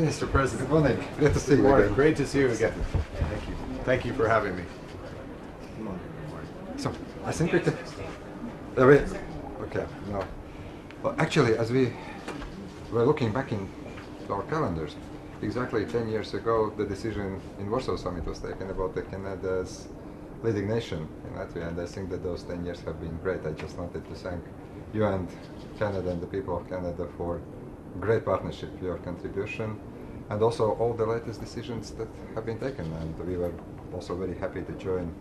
Mr. President. Good morning. Great to see you again. Great to see you again. Thank you. Thank you for having me. So, I think we can... Okay, no. Well, actually, as we were looking back in our calendars, exactly 10 years ago, the decision in Warsaw Summit was taken about the Canada's leading nation in Latvia, and I think that those 10 years have been great. I just wanted to thank you and Canada and the people of Canada for great partnership, your contribution, and also all the latest decisions that have been taken. And we were also very happy to join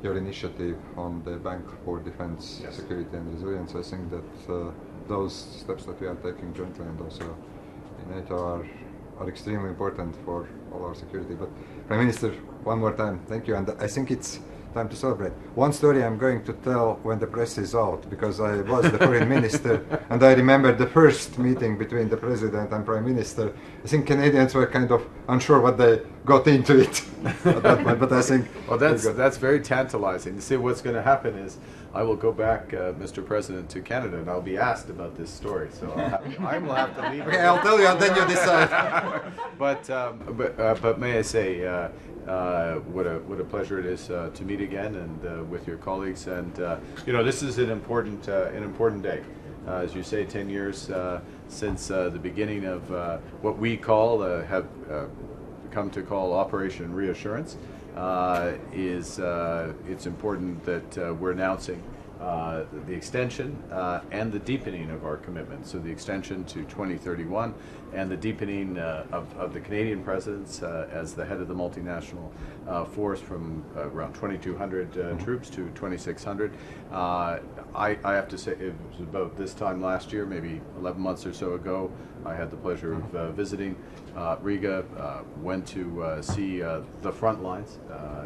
your initiative on the Bank for Defense, Security and Resilience. I think that those steps that we are taking jointly and also in NATO are extremely important for all our security. But Prime Minister, one more time, thank you. And I think it's time to celebrate. One story I'm going to tell when the press is out, because I was the foreign minister and I remember the first meeting between the president and prime minister. I think Canadians were kind of unsure what they got into it at that point, but I think... Well, that's very tantalizing. You see, what's going to happen is I will go back, Mr. President, to Canada and I'll be asked about this story, so I will have to leave. Okay, I'll tell you and then you decide. But may I say, what a pleasure it is to meet again and with your colleagues, and you know, this is an important day. As you say, 10 years since the beginning of what we call have come to call Operation Reassurance. It's important that we're announcing the extension and the deepening of our commitment. So the extension to 2031 and the deepening of the Canadian presence as the head of the multinational force from around 2,200 troops to 2,600. I have to say, it was about this time last year, maybe 11 months or so ago, I had the pleasure of visiting Riga, went to see the front lines,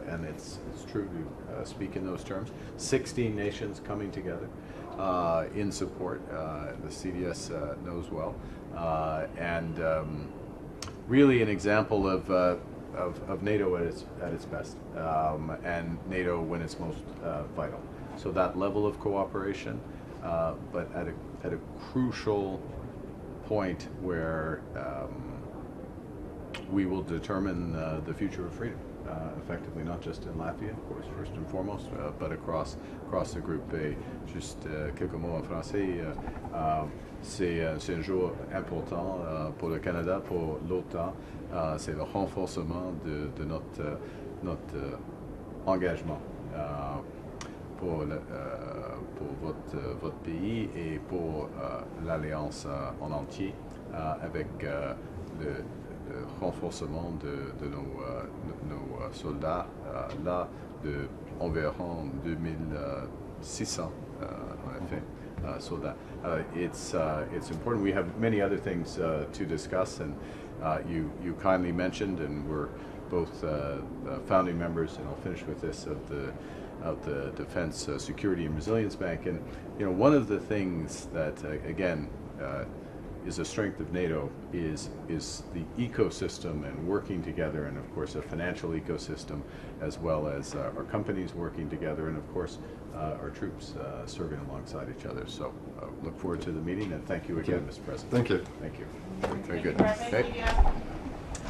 and it's true to speak in those terms. 16 nations coming together in support. The CDS knows well, and really an example of NATO at its best, and NATO when it's most vital. So that level of cooperation, but at a crucial point where we will determine the future of freedom, effectively, not just in Latvia, of course, first and foremost, but across the group. Et juste quelques mots en français. C'est un jour important pour le Canada, pour l'OTAN. C'est le renforcement de notre engagement pour votre pays et pour l'Alliance en entier, avec le renforcement de nos soldats, là, de environ 2600, en effet, soldats. It's important. We have many other things to discuss, and you kindly mentioned, and we're both founding members, and I'll finish with this, of the Defense, Security and Resilience Bank. And you know, one of the things that again is a strength of NATO is the ecosystem and working together, and of course a financial ecosystem, as well as our companies working together, and of course our troops serving alongside each other. So look forward to the meeting, and thank you again, Mr. President. Thank you. Thank you. Very good. Okay.